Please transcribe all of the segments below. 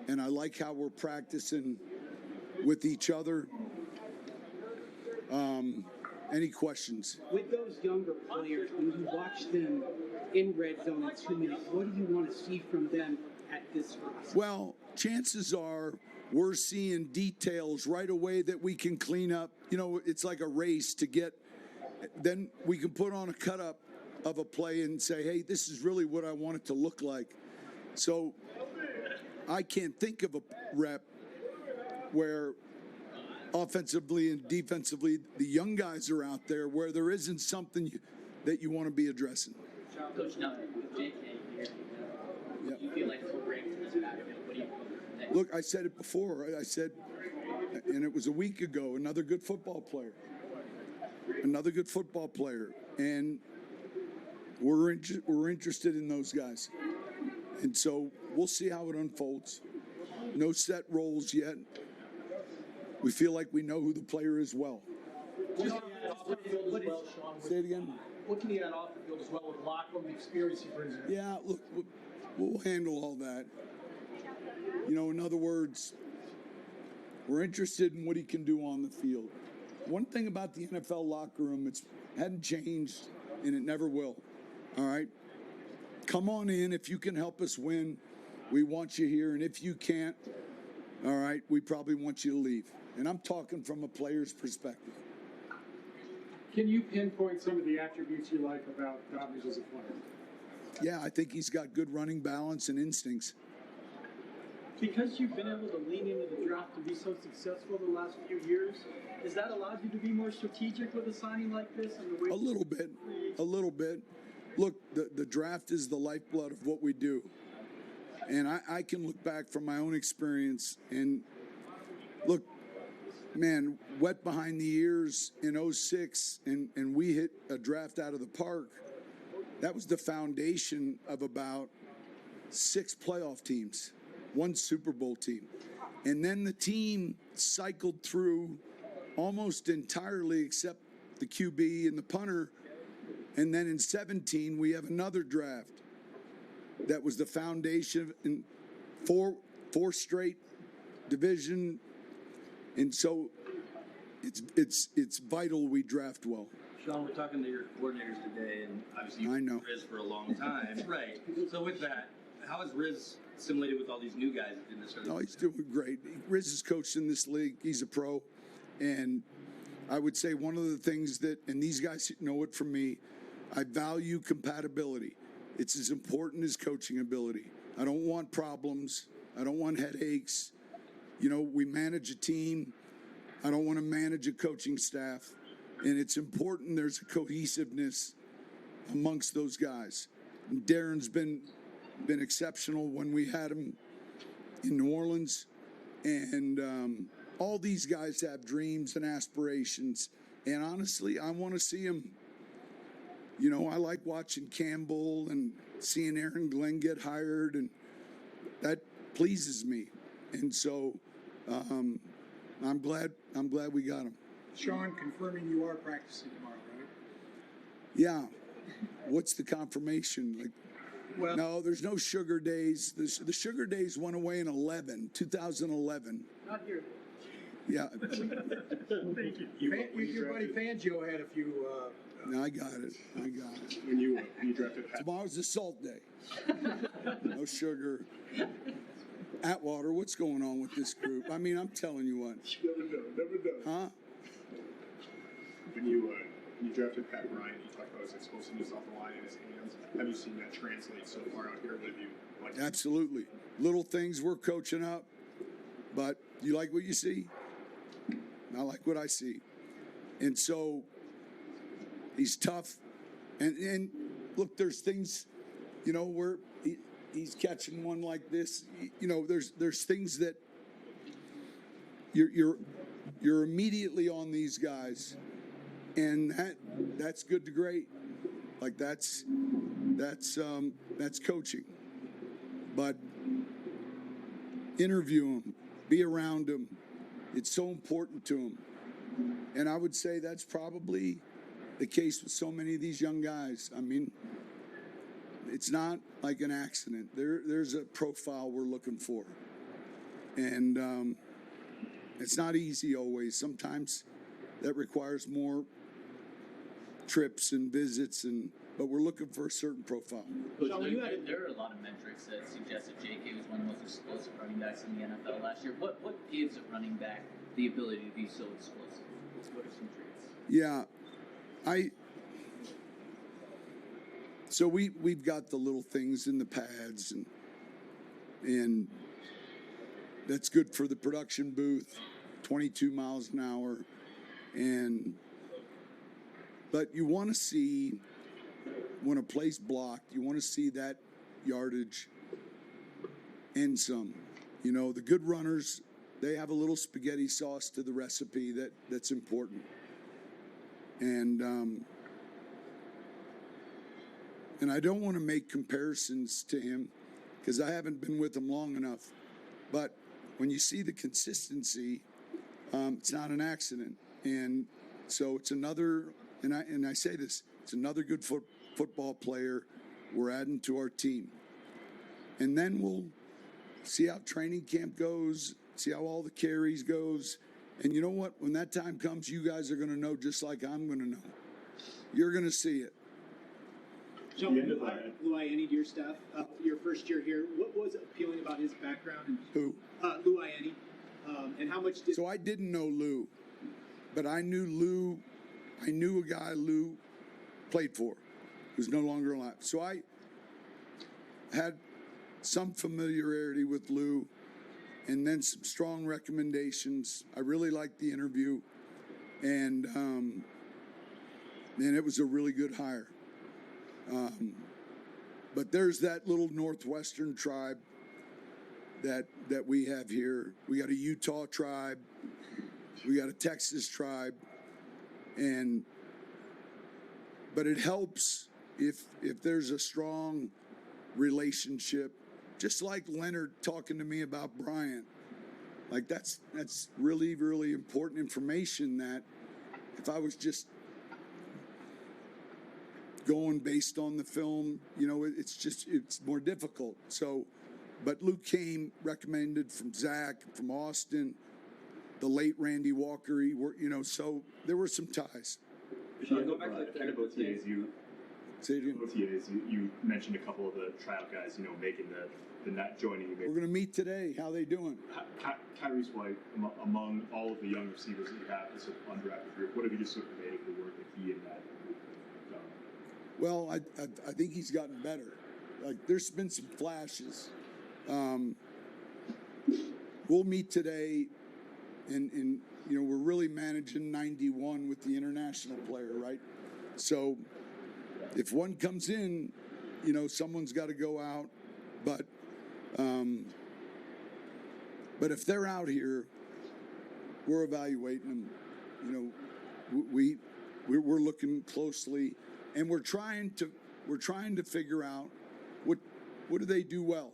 and I like how we're practicing with each other. Any questions? With those younger players, when you watch them in red zone in 2 minutes, what do you want to see from them at this process? Well, chances are we're seeing details right away that we can clean up. You know, it's like a race to get, then we can put on a cut up of a play and say, hey, this is really what I want it to look like. So I can't think of a rep where offensively and defensively the young guys are out there where there isn't something that you want to be addressing. Coach, now with JK here, do you feel like he'll bring to this backfield? What do you think? Look, I said it before. I said, and it was a week ago, another good football player. Another good football player. And we're interested in those guys. And so we'll see how it unfolds. No set roles yet. We feel like we know who the player is well. Say it again. What can he add off the field as well with locker room experience he brings in? Yeah, look, we'll handle all that. You know, in other words, we're interested in what he can do on the field. One thing about the NFL locker room, it hadn't changed, and it never will. All right? Come on in. If you can help us win, we want you here. And if you can't, all right, we probably want you to leave. And I'm talking from a player's perspective. Can you pinpoint some of the attributes you like about Dobbins as a player? Yeah, I think he's got good running balance and instincts. Because you've been able to lean into the draft and be so successful the last few years, has that allowed you to be more strategic with a signing like this? And the way A little bit. Look, the draft is the lifeblood of what we do. And I can look back from my own experience and look, man, wet behind the ears in 06, and we hit a draft out of the park. That was the foundation of about 6 playoff teams, 1 Super Bowl team. And then the team cycled through almost entirely except the QB and the punter. And then in 17, we have another draft that was the foundation in 4 straight division. And so it's vital we draft well. Sean, we're talking to your coordinators today, and obviously you've been Riz for a long time. Right. So with that, how is Riz assimilated with all these new guys in this? No, he's doing great. Riz is coached in this league. He's a pro. And I would say one of the things that, and these guys know it from me, I value compatibility. It's as important as coaching ability. I don't want problems. I don't want headaches. You know, we manage a team. I don't want to manage a coaching staff. And it's important there's a cohesiveness amongst those guys. And Darren's been exceptional when we had him in New Orleans. And all these guys have dreams and aspirations. And honestly, I want to see them. You know, I like watching Campbell and seeing Aaron Glenn get hired, and that pleases me. And so I'm glad we got him. Sean, confirming you are practicing tomorrow, right? Yeah. What's the confirmation? Like, Well, no, there's no sugar days. The sugar days went away in 2011. not here. Yeah. Thank you. Your buddy Fangio had a few. No, I got it. When you drafted Pat. Tomorrow's the salt day. No sugar. Atwater, what's going on with this group? I mean, I'm telling you what. Never done. Huh? When you drafted Pat Bryant, you talked about his explosiveness off the line in his hands. Have you seen that translate so far out here? With you? Like Absolutely. Little things we're coaching up, but you like what you see? I like what I see. And so he's tough. And look, there's things, you know, where he's catching one like this. You know, there's things that you're immediately on these guys, and that's good to great. Like that's coaching. But interview him, be around him. It's so important to him. And I would say that's probably the case with so many of these young guys. I mean, it's not like an accident. There's a profile we're looking for. And it's not easy always. Sometimes that requires more trips and visits, but we're looking for a certain profile. Sean, there are a lot of metrics that suggest that J.K. was one of the most explosive running backs in the NFL last year. What gives a running back the ability to be so explosive? What are some traits? Yeah, so we've got the little things in the pads, and that's good for the production booth, 22 miles an hour, but you want to see when a play's blocked, you want to see that yardage and some. You know, the good runners, they have a little spaghetti sauce to the recipe that's important. And I don't want to make comparisons to him because I haven't been with him long enough. But when you see the consistency, it's not an accident. And so it's another, and I say this, it's another good football player we're adding to our team. And then we'll see how training camp goes, see how all the carries goes. And you know what? When that time comes, you guys are going to know just like I'm going to know. You're going to see it. Sean, Lou Ianni to your staff, your first year here, what was appealing about his background? And, Who? Lou Ianni. And how much did... So I didn't know Lou, but I knew Lou. I knew a guy Lou played for who's no longer alive. So I had some familiarity with Lou and then some strong recommendations. I really liked the interview, and it was a really good hire. But there's that little Northwestern tribe that we have here. We got a Utah tribe. We got a Texas tribe. But it helps if there's a strong relationship, just like Leonard talking to me about Bryant. Like that's really, really important information that if I was just going based on the film, you know, it's more difficult. So, but Luke came recommended from Zach, from Austin, the late Randy Walker, so there were some ties. Sean, go back to the kind of OTAs you mentioned a couple of the tryout guys, making the not joining you. We're going to meet today. How they doing? Tyrese White, among all of the young receivers that you have, this undrafted group, what have you just sort of made of the work that he and that group have done? Well, I think he's gotten better. Like, there's been some flashes. We'll meet today, and we're really managing 91 with the international player, right? So if one comes in, someone's got to go out. But if they're out here, we're evaluating them. We're looking closely, and we're trying to figure out what do they do well.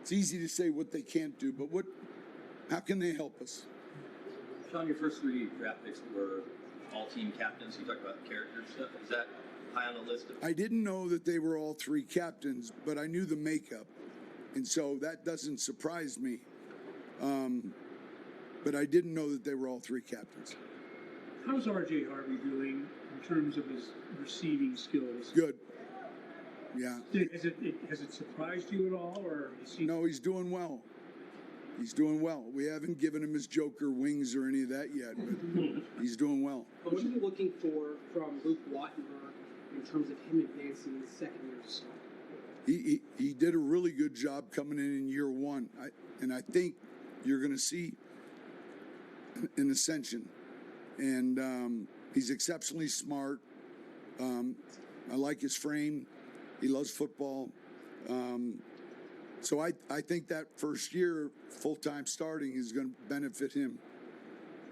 It's easy to say what they can't do, but how can they help us? Sean, your first 3 draft picks were all team captains. You talked about character stuff. Is that high on the list? I didn't know that they were all 3 captains, but I knew the makeup, and so that doesn't surprise me. But I didn't know that they were all 3 captains. How's R.J. Harvey doing in terms of his receiving skills? Good. Yeah. Has it surprised you at all, or No, he's doing well. He's doing well. We haven't given him his Joker wings or any of that yet, but he's doing well. What are you looking for from Luke Wattenberg in terms of him advancing his second year of start? He did a really good job coming in year 1, and I think you're going to see an ascension. And he's exceptionally smart. I like his frame. He loves football. So I think that first year, full-time starting, is going to benefit him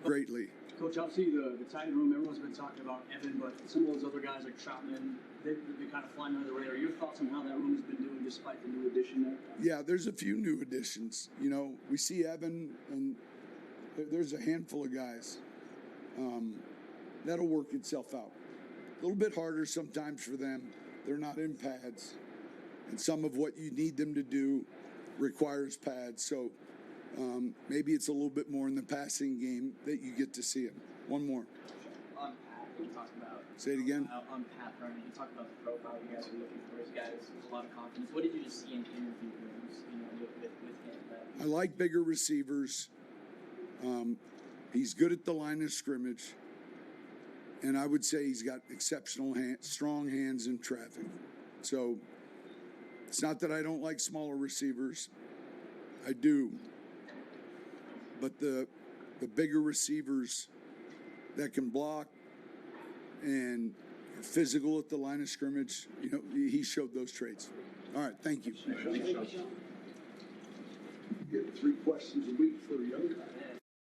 greatly. Coach, obviously the tight end room, everyone's been talking about Evan, but some of those other guys like Troutman, they've been kind of flying under the radar. Your thoughts on how that room has been doing despite the new addition there? Yeah, there's a few new additions. We see Evan, and there's a handful of guys. That'll work itself out. A little bit harder sometimes for them. They're not in pads. And some of what you need them to do requires pads. So maybe it's a little bit more in the passing game that you get to see him. One more. On Pat, you talked about. Say it again. On Pat Vernon, you talked about the profile you guys are looking for. This guy has a lot of confidence. What did you just see in interview rooms, with him? I like bigger receivers. He's good at the line of scrimmage. And I would say he's got exceptional strong hands in traffic. So it's not that I don't like smaller receivers. I do. But the bigger receivers that can block and are physical at the line of scrimmage, he showed those traits. All right, thank you. Get 3 questions a week for a young guy.